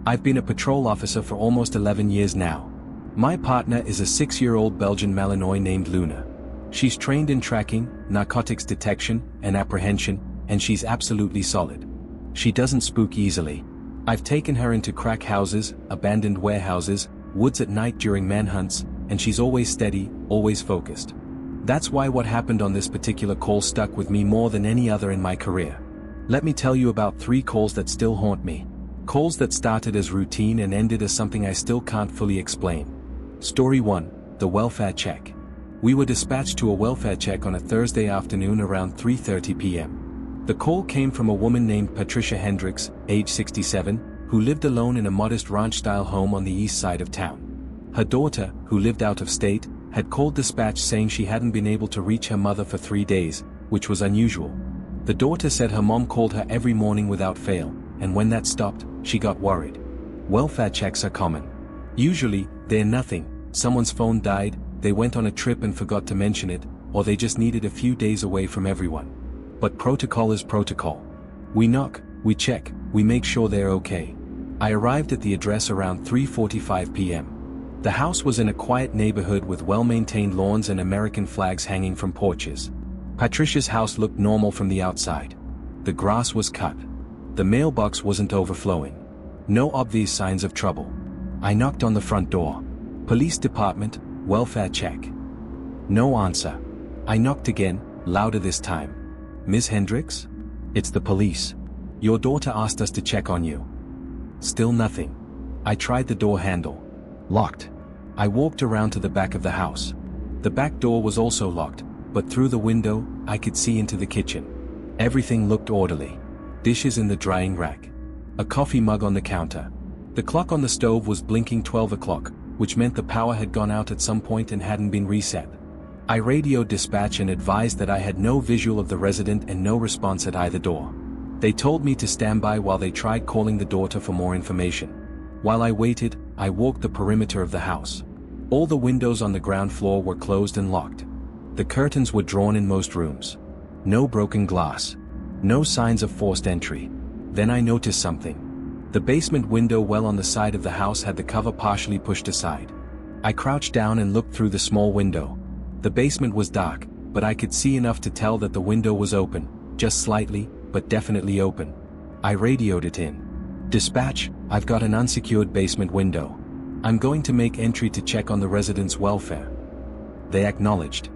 I've been a patrol officer for almost 11 years now. My partner is a 6-year-old Belgian Malinois named Luna. She's trained in tracking, narcotics detection, and apprehension, and she's absolutely solid. She doesn't spook easily. I've taken her into crack houses, abandoned warehouses, woods at night during manhunts, and she's always steady, always focused. That's why what happened on this particular call stuck with me more than any other in my career. Let me tell you about 3 calls that still haunt me. Calls that started as routine and ended as something I still can't fully explain. Story 1, the welfare check. We were dispatched to a welfare check on a Thursday afternoon around 3:30 p.m. The call came from a woman named Patricia Hendricks, age 67, who lived alone in a modest ranch-style home on the east side of town. Her daughter, who lived out of state, had called dispatch saying she hadn't been able to reach her mother for 3 days, which was unusual. The daughter said her mom called her every morning without fail, and when that stopped, she got worried. Welfare checks are common. Usually, they're nothing: someone's phone died, they went on a trip and forgot to mention it, or they just needed a few days away from everyone. But protocol is protocol. We knock, we check, we make sure they're okay. I arrived at the address around 3:45 p.m. The house was in a quiet neighborhood with well-maintained lawns and American flags hanging from porches. Patricia's house looked normal from the outside. The grass was cut. The mailbox wasn't overflowing. No obvious signs of trouble. I knocked on the front door. Police department, welfare check. No answer. I knocked again, louder this time. Ms. Hendricks? It's the police. Your daughter asked us to check on you. Still nothing. I tried the door handle. Locked. I walked around to the back of the house. The back door was also locked, but through the window, I could see into the kitchen. Everything looked orderly. Dishes in the drying rack. A coffee mug on the counter. The clock on the stove was blinking 12 o'clock, which meant the power had gone out at some point and hadn't been reset. I radioed dispatch and advised that I had no visual of the resident and no response at either door. They told me to stand by while they tried calling the daughter for more information. While I waited, I walked the perimeter of the house. All the windows on the ground floor were closed and locked. The curtains were drawn in most rooms. No broken glass. No signs of forced entry. Then I noticed something. The basement window well on the side of the house had the cover partially pushed aside. I crouched down and looked through the small window. The basement was dark, but I could see enough to tell that the window was open, just slightly, but definitely open. I radioed it in. Dispatch, I've got an unsecured basement window. I'm going to make entry to check on the residents' welfare. They acknowledged.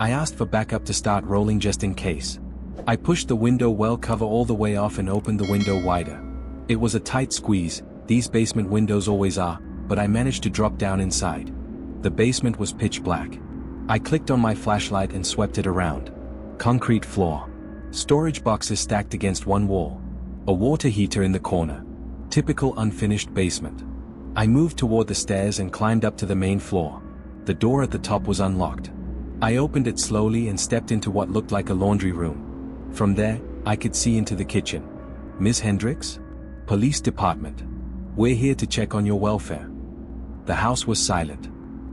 I asked for backup to start rolling just in case. I pushed the window well cover all the way off and opened the window wider. It was a tight squeeze, these basement windows always are, but I managed to drop down inside. The basement was pitch black. I clicked on my flashlight and swept it around. Concrete floor. Storage boxes stacked against one wall. A water heater in the corner. Typical unfinished basement. I moved toward the stairs and climbed up to the main floor. The door at the top was unlocked. I opened it slowly and stepped into what looked like a laundry room. From there, I could see into the kitchen. Ms. Hendricks? Police department. We're here to check on your welfare. The house was silent.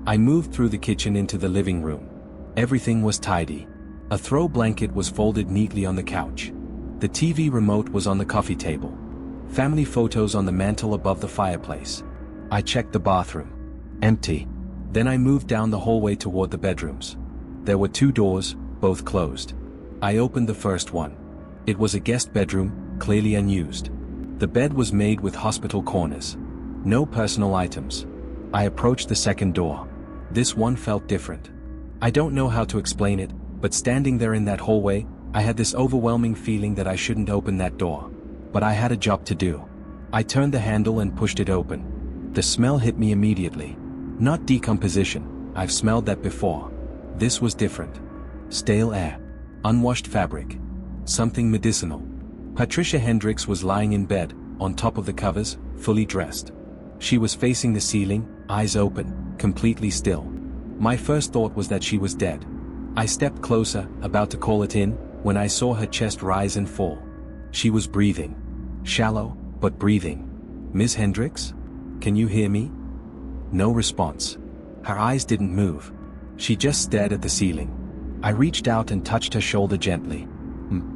I moved through the kitchen into the living room. Everything was tidy. A throw blanket was folded neatly on the couch. The TV remote was on the coffee table. Family photos on the mantel above the fireplace. I checked the bathroom. Empty. Then I moved down the hallway toward the bedrooms. There were 2 doors, both closed. I opened the first one. It was a guest bedroom, clearly unused. The bed was made with hospital corners. No personal items. I approached the second door. This one felt different. I don't know how to explain it, but standing there in that hallway, I had this overwhelming feeling that I shouldn't open that door. But I had a job to do. I turned the handle and pushed it open. The smell hit me immediately. Not decomposition, I've smelled that before. This was different. Stale air. Unwashed fabric. Something medicinal. Patricia Hendricks was lying in bed, on top of the covers, fully dressed. She was facing the ceiling, eyes open, completely still. My first thought was that she was dead. I stepped closer, about to call it in, when I saw her chest rise and fall. She was breathing. Shallow, but breathing. Ms. Hendricks? Can you hear me? No response. Her eyes didn't move. She just stared at the ceiling. I reached out and touched her shoulder gently.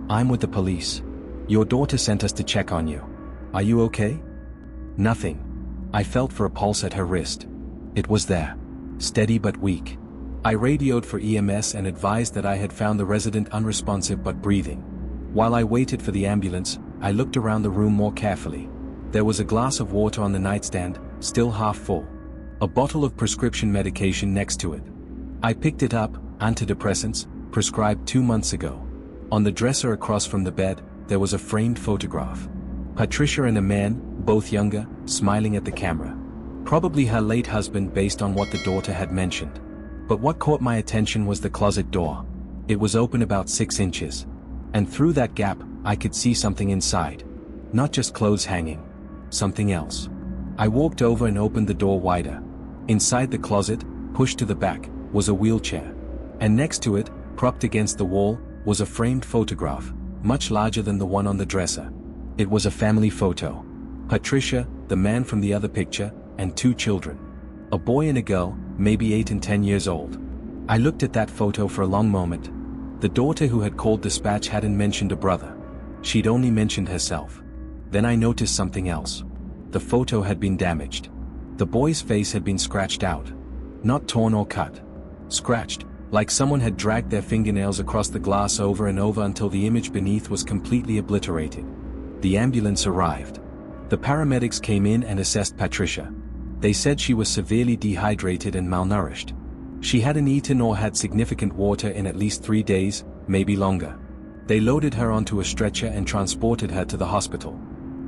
I'm with the police. Your daughter sent us to check on you. Are you okay? Nothing. I felt for a pulse at her wrist. It was there. Steady but weak. I radioed for EMS and advised that I had found the resident unresponsive but breathing. While I waited for the ambulance, I looked around the room more carefully. There was a glass of water on the nightstand, still half full. A bottle of prescription medication next to it. I picked it up, antidepressants, prescribed 2 months ago. On the dresser across from the bed, there was a framed photograph. Patricia and a man, both younger, smiling at the camera. Probably her late husband based on what the daughter had mentioned. But what caught my attention was the closet door. It was open about 6 inches. And through that gap, I could see something inside. Not just clothes hanging. Something else. I walked over and opened the door wider. Inside the closet, pushed to the back, was a wheelchair. And next to it, propped against the wall, was a framed photograph, much larger than the one on the dresser. It was a family photo. Patricia, the man from the other picture, and 2 children. A boy and a girl, maybe 8 and 10 years old. I looked at that photo for a long moment. The daughter who had called dispatch hadn't mentioned a brother. She'd only mentioned herself. Then I noticed something else. The photo had been damaged. The boy's face had been scratched out. Not torn or cut. Scratched, like someone had dragged their fingernails across the glass over and over until the image beneath was completely obliterated. The ambulance arrived. The paramedics came in and assessed Patricia. They said she was severely dehydrated and malnourished. She hadn't eaten or had significant water in at least 3 days, maybe longer. They loaded her onto a stretcher and transported her to the hospital.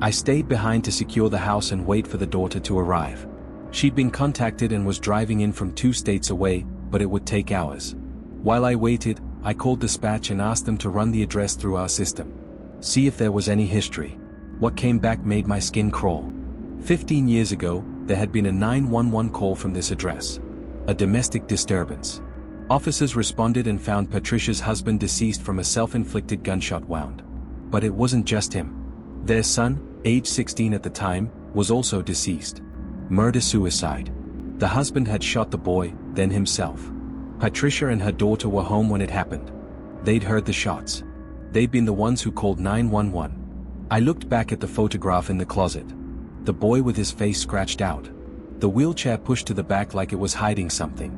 I stayed behind to secure the house and wait for the daughter to arrive. She'd been contacted and was driving in from 2 states away, but it would take hours. While I waited, I called dispatch and asked them to run the address through our system. See if there was any history. What came back made my skin crawl. 15 years ago, there had been a 911 call from this address. A domestic disturbance. Officers responded and found Patricia's husband deceased from a self-inflicted gunshot wound. But it wasn't just him. Their son, age 16 at the time, was also deceased. Murder-suicide. The husband had shot the boy, then himself. Patricia and her daughter were home when it happened. They'd heard the shots. They'd been the ones who called 911. I looked back at the photograph in the closet. The boy with his face scratched out. The wheelchair pushed to the back like it was hiding something.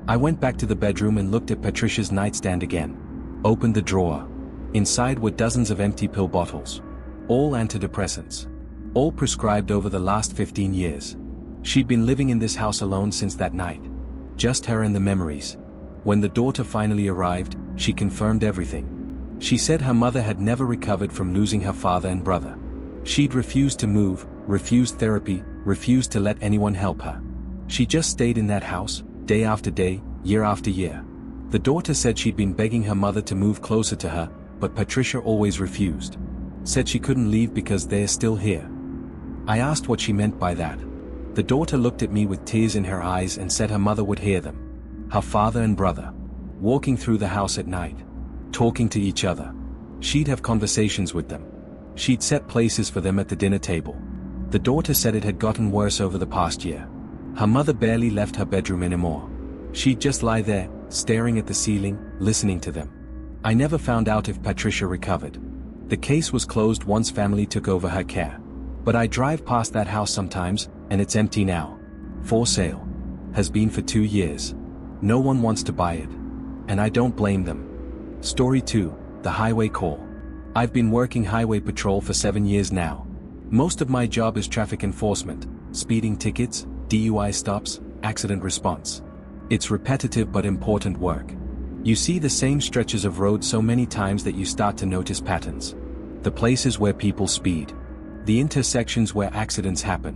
I went back to the bedroom and looked at Patricia's nightstand again. Opened the drawer. Inside were dozens of empty pill bottles. All antidepressants. All prescribed over the last 15 years. She'd been living in this house alone since that night. Just her and the memories. When the daughter finally arrived, she confirmed everything. She said her mother had never recovered from losing her father and brother. She'd refused to move, refused therapy, refused to let anyone help her. She just stayed in that house, day after day, year after year. The daughter said she'd been begging her mother to move closer to her, but Patricia always refused. Said she couldn't leave because they're still here. I asked what she meant by that. The daughter looked at me with tears in her eyes and said her mother would hear them. Her father and brother. Walking through the house at night. Talking to each other. She'd have conversations with them. She'd set places for them at the dinner table. The daughter said it had gotten worse over the past year. Her mother barely left her bedroom anymore. She'd just lie there, staring at the ceiling, listening to them. I never found out if Patricia recovered. The case was closed once family took over her care. But I drive past that house sometimes, and it's empty now. For sale. Has been for 2 years. No one wants to buy it. And I don't blame them. Story 2, the highway call. I've been working highway patrol for 7 years now. Most of my job is traffic enforcement, speeding tickets, DUI stops, accident response. It's repetitive but important work. You see the same stretches of road so many times that you start to notice patterns. The places where people speed. The intersections where accidents happen.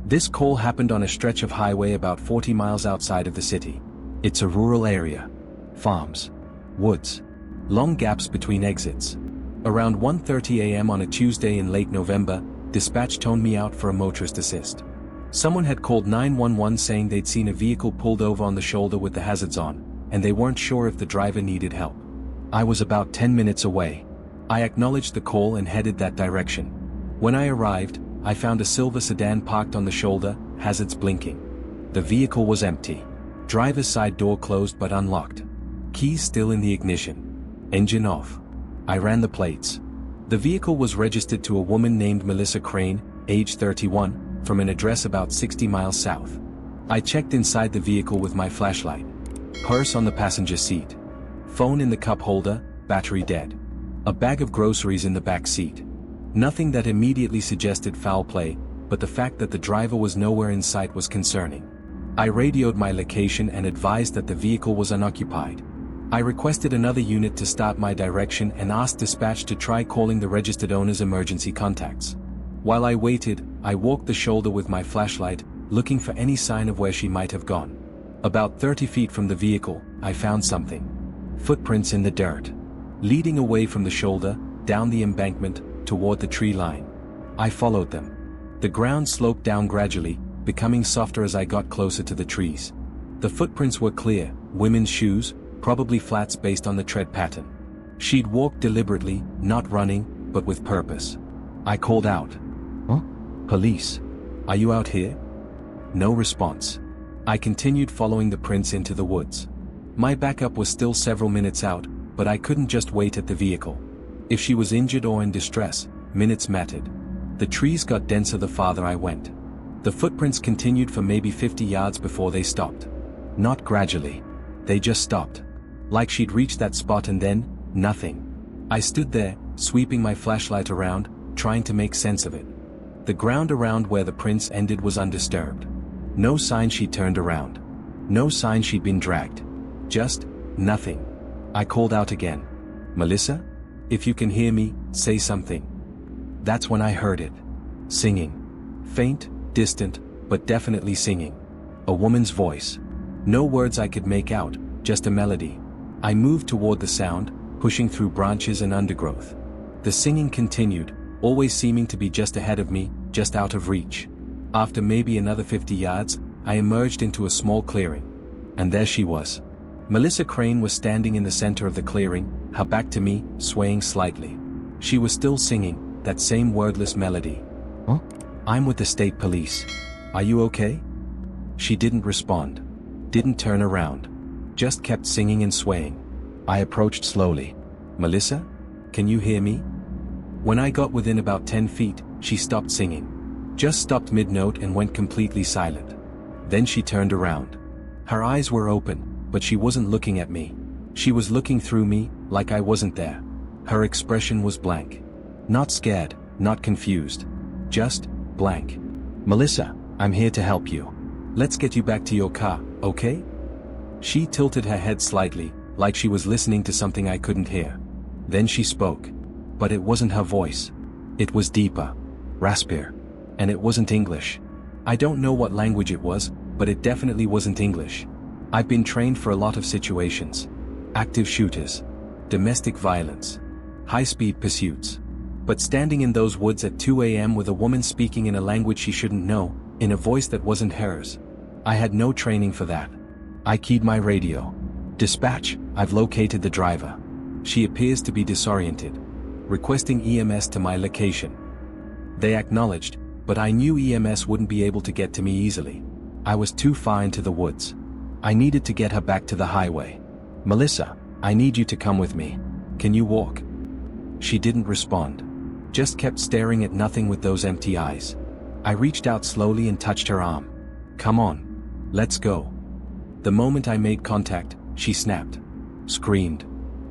This call happened on a stretch of highway about 40 miles outside of the city. It's a rural area. Farms. Woods. Long gaps between exits. Around 1:30 a.m. on a Tuesday in late November, dispatch toned me out for a motorist assist. Someone had called 911 saying they'd seen a vehicle pulled over on the shoulder with the hazards on, and they weren't sure if the driver needed help. I was about 10 minutes away. I acknowledged the call and headed that direction. When I arrived, I found a silver sedan parked on the shoulder, hazards blinking. The vehicle was empty. Driver's side door closed but unlocked. Keys still in the ignition. Engine off. I ran the plates. The vehicle was registered to a woman named Melissa Crane, age 31, from an address about 60 miles south. I checked inside the vehicle with my flashlight. Purse on the passenger seat. Phone in the cup holder, battery dead. A bag of groceries in the back seat. Nothing that immediately suggested foul play, but the fact that the driver was nowhere in sight was concerning. I radioed my location and advised that the vehicle was unoccupied. I requested another unit to start my direction and asked dispatch to try calling the registered owner's emergency contacts. While I waited, I walked the shoulder with my flashlight, looking for any sign of where she might have gone. About 30 feet from the vehicle, I found something. Footprints in the dirt. Leading away from the shoulder, down the embankment, toward the tree line. I followed them. The ground sloped down gradually, becoming softer as I got closer to the trees. The footprints were clear, women's shoes, probably flats based on the tread pattern. She'd walked deliberately, not running, but with purpose. I called out. "Huh? Police. Are you out here?" No response. I continued following the prints into the woods. My backup was still several minutes out, but I couldn't just wait at the vehicle. If she was injured or in distress, minutes mattered. The trees got denser the farther I went. The footprints continued for maybe 50 yards before they stopped. Not gradually. They just stopped. Like she'd reached that spot and then, nothing. I stood there, sweeping my flashlight around, trying to make sense of it. The ground around where the prints ended was undisturbed. No sign she'd turned around. No sign she'd been dragged. Just, nothing. I called out again. "Melissa? If you can hear me, say something." That's when I heard it. Singing. Faint, distant, but definitely singing. A woman's voice. No words I could make out, just a melody. I moved toward the sound, pushing through branches and undergrowth. The singing continued, always seeming to be just ahead of me, just out of reach. After maybe another 50 yards, I emerged into a small clearing. And there she was. Melissa Crane was standing in the center of the clearing, her back to me, swaying slightly. She was still singing, that same wordless melody. "Huh? I'm with the state police. Are you okay?" She didn't respond. Didn't turn around. Just kept singing and swaying. I approached slowly. "Melissa? Can you hear me?" When I got within about 10 feet, she stopped singing. Just stopped mid-note and went completely silent. Then she turned around. Her eyes were open, but she wasn't looking at me. She was looking through me, like I wasn't there. Her expression was blank. Not scared, not confused. Just, blank. "Melissa, I'm here to help you. Let's get you back to your car, okay?" She tilted her head slightly, like she was listening to something I couldn't hear. Then she spoke. But it wasn't her voice. It was deeper. Raspier. And it wasn't English. I don't know what language it was, but it definitely wasn't English. I've been trained for a lot of situations. Active shooters. Domestic violence. High-speed pursuits. But standing in those woods at 2 a.m. with a woman speaking in a language she shouldn't know, in a voice that wasn't hers. I had no training for that. I keyed my radio. "Dispatch, I've located the driver. She appears to be disoriented. Requesting EMS to my location." They acknowledged, but I knew EMS wouldn't be able to get to me easily. I was too far into the woods. I needed to get her back to the highway. "Melissa, I need you to come with me. Can you walk?" She didn't respond. Just kept staring at nothing with those empty eyes. I reached out slowly and touched her arm. "Come on. Let's go." The moment I made contact, she snapped. Screamed.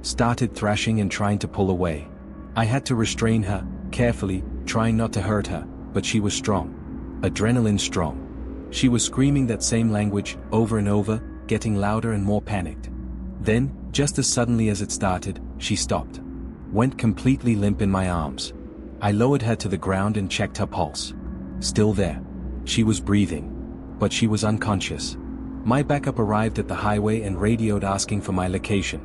Started thrashing and trying to pull away. I had to restrain her, carefully, trying not to hurt her, but she was strong. Adrenaline strong. She was screaming that same language, over and over, getting louder and more panicked. Then, just as suddenly as it started, she stopped. Went completely limp in my arms. I lowered her to the ground and checked her pulse. Still there. She was breathing. But she was unconscious. My backup arrived at the highway and radioed asking for my location.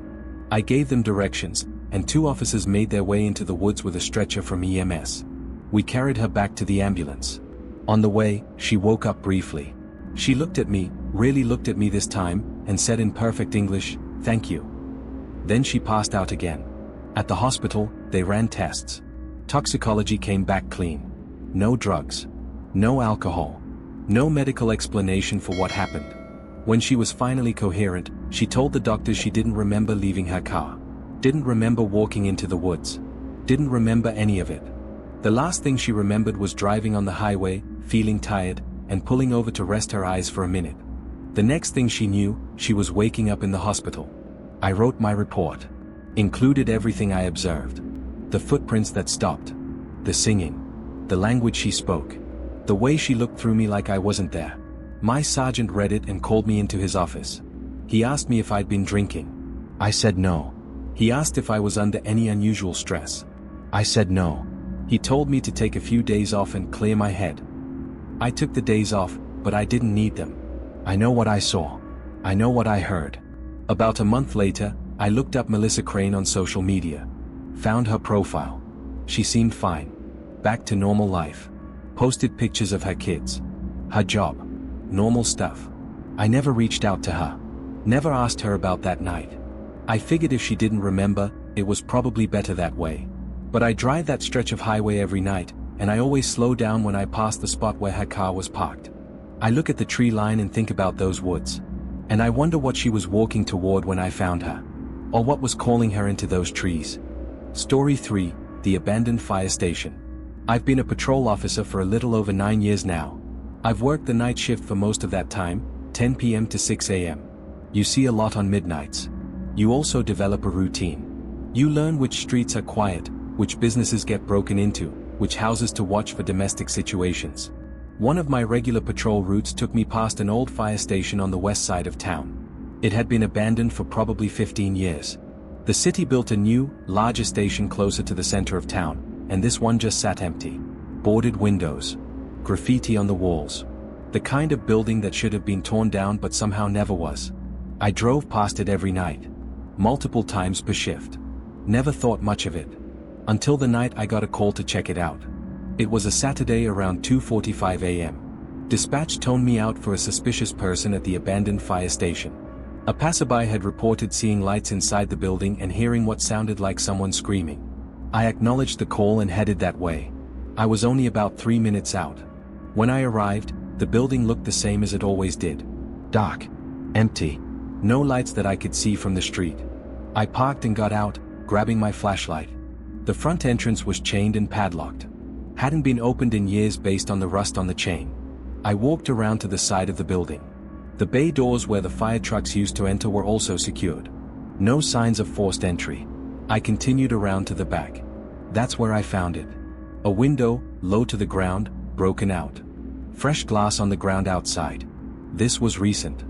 I gave them directions, and 2 officers made their way into the woods with a stretcher from EMS. We carried her back to the ambulance. On the way, she woke up briefly. She looked at me, really looked at me this time, and said in perfect English, "Thank you." Then she passed out again. At the hospital, they ran tests. Toxicology came back clean. No drugs. No alcohol. No medical explanation for what happened. When she was finally coherent, she told the doctors she didn't remember leaving her car. Didn't remember walking into the woods. Didn't remember any of it. The last thing she remembered was driving on the highway, feeling tired, and pulling over to rest her eyes for a minute. The next thing she knew, she was waking up in the hospital. I wrote my report. Included everything I observed. The footprints that stopped. The singing. The language she spoke. The way she looked through me like I wasn't there. My sergeant read it and called me into his office. He asked me if I'd been drinking. I said no. He asked if I was under any unusual stress. I said no. He told me to take a few days off and clear my head. I took the days off, but I didn't need them. I know what I saw. I know what I heard. About a month later, I looked up Melissa Crane on social media. Found her profile. She seemed fine. Back to normal life. Posted pictures of her kids. Her job. Normal stuff. I never reached out to her. Never asked her about that night. I figured if she didn't remember, it was probably better that way. But I drive that stretch of highway every night, and I always slow down when I pass the spot where her car was parked. I look at the tree line and think about those woods. And I wonder what she was walking toward when I found her. Or what was calling her into those trees. Story 3, The Abandoned Fire Station. I've been a patrol officer for a little over 9 years now. I've worked the night shift for most of that time, 10 p.m. to 6 a.m. You see a lot on midnights. You also develop a routine. You learn which streets are quiet, which businesses get broken into, which houses to watch for domestic situations. One of my regular patrol routes took me past an old fire station on the west side of town. It had been abandoned for probably 15 years. The city built a new, larger station closer to the center of town, and this one just sat empty. Boarded windows. Graffiti on the walls. The kind of building that should have been torn down but somehow never was. I drove past it every night. Multiple times per shift. Never thought much of it. Until the night I got a call to check it out. It was a Saturday around 2:45 a.m. Dispatch toned me out for a suspicious person at the abandoned fire station. A passerby had reported seeing lights inside the building and hearing what sounded like someone screaming. I acknowledged the call and headed that way. I was only about 3 minutes out. When I arrived, the building looked the same as it always did. Dark. Empty. No lights that I could see from the street. I parked and got out, grabbing my flashlight. The front entrance was chained and padlocked. Hadn't been opened in years based on the rust on the chain. I walked around to the side of the building. The bay doors where the fire trucks used to enter were also secured. No signs of forced entry. I continued around to the back. That's where I found it. A window, low to the ground, broken out. Fresh glass on the ground outside. This was recent.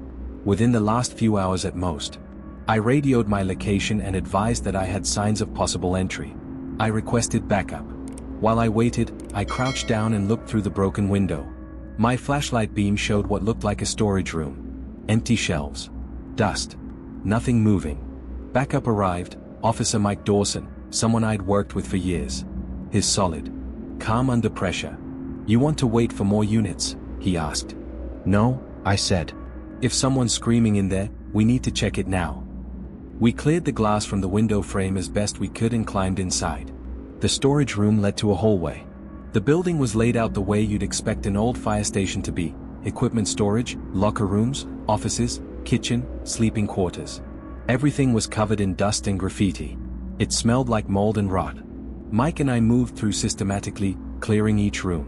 Within the last few hours at most. I radioed my location and advised that I had signs of possible entry. I requested backup. While I waited, I crouched down and looked through the broken window. My flashlight beam showed what looked like a storage room. Empty shelves. Dust. Nothing moving. Backup arrived, Officer Mike Dawson, someone I'd worked with for years. His solid. Calm under pressure. "You want to wait for more units?" he asked. "No," I said. "If someone's screaming in there, we need to check it now." We cleared the glass from the window frame as best we could and climbed inside. The storage room led to a hallway. The building was laid out the way you'd expect an old fire station to be. Equipment storage, locker rooms, offices, kitchen, sleeping quarters. Everything was covered in dust and graffiti. It smelled like mold and rot. Mike and I moved through systematically, clearing each room.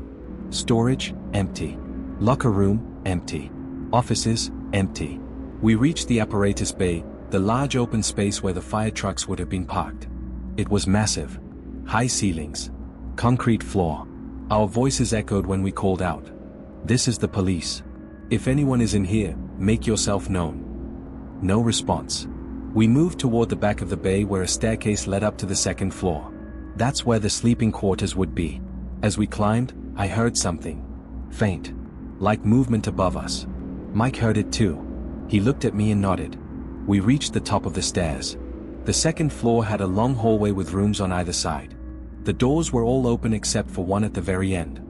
Storage, empty. Locker room, empty. Offices, empty. We reached the apparatus bay, the large open space where the fire trucks would have been parked. It was massive. High ceilings. Concrete floor. Our voices echoed when we called out. "This is the police. If anyone is in here, make yourself known." No response. We moved toward the back of the bay where a staircase led up to the second floor. That's where the sleeping quarters would be. As we climbed, I heard something. Faint. Like movement above us. Mike heard it too. He looked at me and nodded. We reached the top of the stairs. The second floor had a long hallway with rooms on either side. The doors were all open except for one at the very end.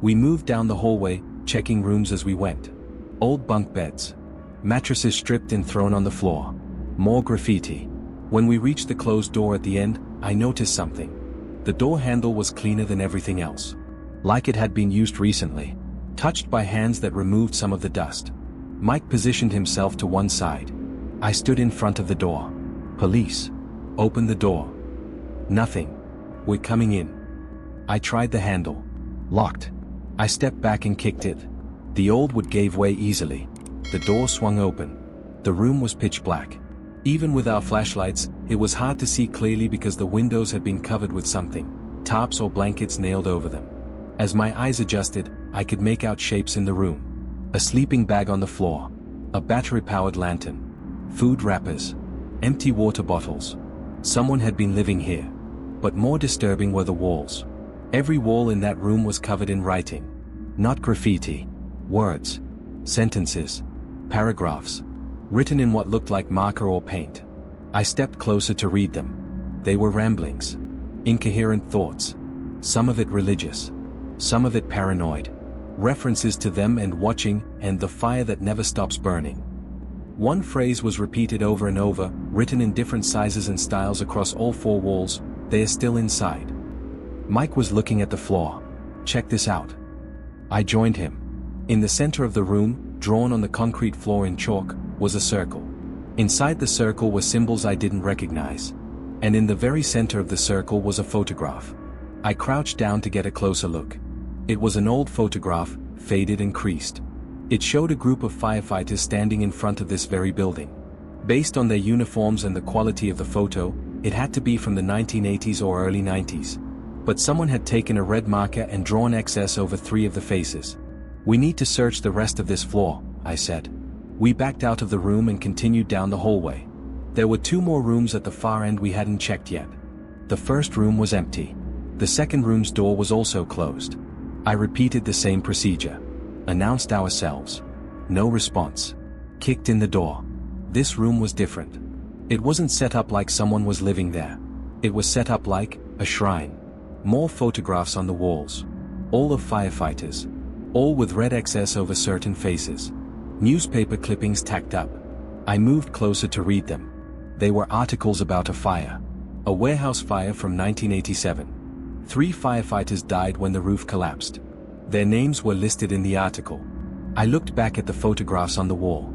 We moved down the hallway, checking rooms as we went. Old bunk beds. Mattresses stripped and thrown on the floor. More graffiti. When we reached the closed door at the end, I noticed something. The door handle was cleaner than everything else. Like it had been used recently. Touched by hands that removed some of the dust. Mike positioned himself to one side. I stood in front of the door. "Police." "Open the door." "Nothing. We're coming in." I tried the handle. Locked. I stepped back and kicked it. The old wood gave way easily. The door swung open. The room was pitch black. Even with our flashlights, it was hard to see clearly because the windows had been covered with something, tarps or blankets nailed over them. As my eyes adjusted, I could make out shapes in the room. A sleeping bag on the floor. A battery-powered lantern. Food wrappers. Empty water bottles. Someone had been living here. But more disturbing were the walls. Every wall in that room was covered in writing. Not graffiti. Words. Sentences. Paragraphs. Written in what looked like marker or paint. I stepped closer to read them. They were ramblings. Incoherent thoughts. Some of it religious. Some of it paranoid. References to them and watching, and the fire that never stops burning. One phrase was repeated over and over, written in different sizes and styles across all four walls: "They are still inside." Mike was looking at the floor. "Check this out." I joined him. In the center of the room, drawn on the concrete floor in chalk, was a circle. Inside the circle were symbols I didn't recognize. And in the very center of the circle was a photograph. I crouched down to get a closer look. It was an old photograph, faded and creased. It showed a group of firefighters standing in front of this very building. Based on their uniforms and the quality of the photo, it had to be from the 1980s or early 90s. But someone had taken a red marker and drawn XS over 3 of the faces. "We need to search the rest of this floor," I said. We backed out of the room and continued down the hallway. There were 2 more rooms at the far end we hadn't checked yet. The first room was empty. The second room's door was also closed. I repeated the same procedure. Announced ourselves. No response. Kicked in the door. This room was different. It wasn't set up like someone was living there. It was set up like a shrine. More photographs on the walls. All of firefighters. All with red XS over certain faces. Newspaper clippings tacked up. I moved closer to read them. They were articles about a fire. A warehouse fire from 1987. 3 firefighters died when the roof collapsed. Their names were listed in the article. I looked back at the photographs on the wall.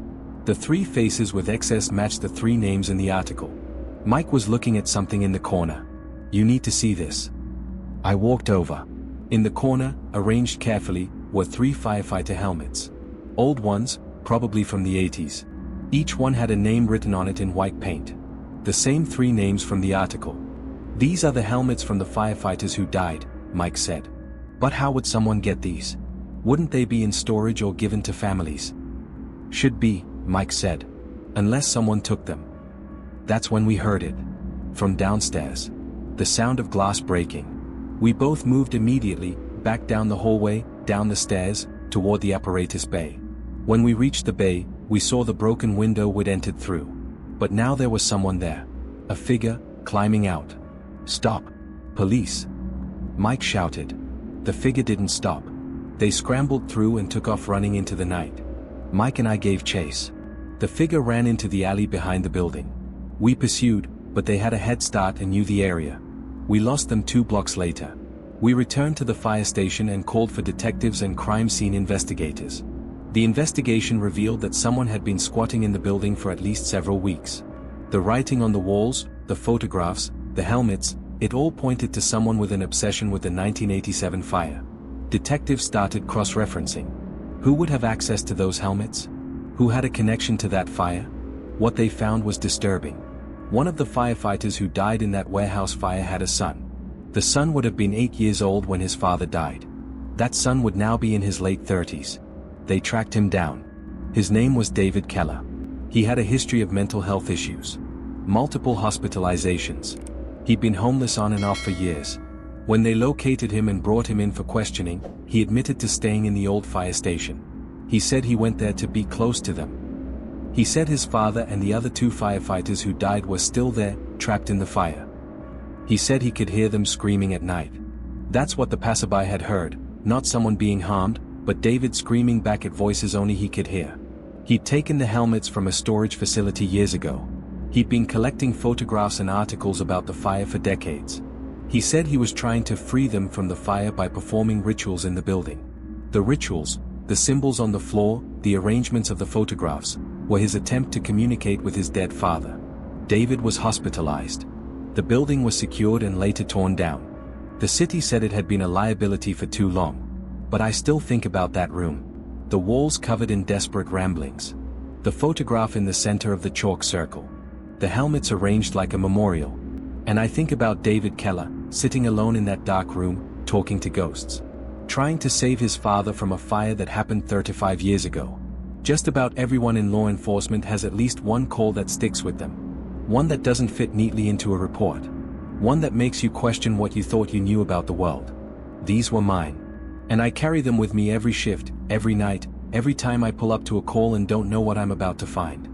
The 3 faces with XS matched the 3 names in the article. Mike was looking at something in the corner. "You need to see this." I walked over. In the corner, arranged carefully, were 3 firefighter helmets. Old ones, probably from the 80s. Each one had a name written on it in white paint. The same 3 names from the article. "These are the helmets from the firefighters who died," Mike said. "But how would someone get these? Wouldn't they be in storage or given to families?" "Should be," Mike said. "Unless someone took them." That's when we heard it. From downstairs. The sound of glass breaking. We both moved immediately, back down the hallway, down the stairs, toward the apparatus bay. When we reached the bay, we saw the broken window we'd entered through. But now there was someone there. A figure, climbing out. "Stop! Police!" Mike shouted. The figure didn't stop. They scrambled through and took off running into the night. Mike and I gave chase. The figure ran into the alley behind the building. We pursued, but they had a head start and knew the area. We lost them 2 blocks later. We returned to the fire station and called for detectives and crime scene investigators. The investigation revealed that someone had been squatting in the building for at least several weeks. The writing on the walls, the photographs, the helmets, it all pointed to someone with an obsession with the 1987 fire. Detectives started cross-referencing. Who would have access to those helmets? Who had a connection to that fire? What they found was disturbing. One of the firefighters who died in that warehouse fire had a son. The son would have been 8 years old when his father died. That son would now be in his late 30s. They tracked him down. His name was David Keller. He had a history of mental health issues. Multiple hospitalizations. He'd been homeless on and off for years. When they located him and brought him in for questioning, he admitted to staying in the old fire station. He said he went there to be close to them. He said his father and the other 2 firefighters who died were still there, trapped in the fire. He said he could hear them screaming at night. That's what the passerby had heard, not someone being harmed, but David screaming back at voices only he could hear. He'd taken the helmets from a storage facility years ago. He'd been collecting photographs and articles about the fire for decades. He said he was trying to free them from the fire by performing rituals in the building. The rituals, the symbols on the floor, the arrangements of the photographs, were his attempt to communicate with his dead father. David was hospitalized. The building was secured and later torn down. The city said it had been a liability for too long. But I still think about that room. The walls covered in desperate ramblings. The photograph in the center of the chalk circle. The helmets arranged like a memorial. And I think about David Keller, sitting alone in that dark room, talking to ghosts. Trying to save his father from a fire that happened 35 years ago. Just about everyone in law enforcement has at least one call that sticks with them. One that doesn't fit neatly into a report. One that makes you question what you thought you knew about the world. These were mine. And I carry them with me every shift, every night, every time I pull up to a call and don't know what I'm about to find.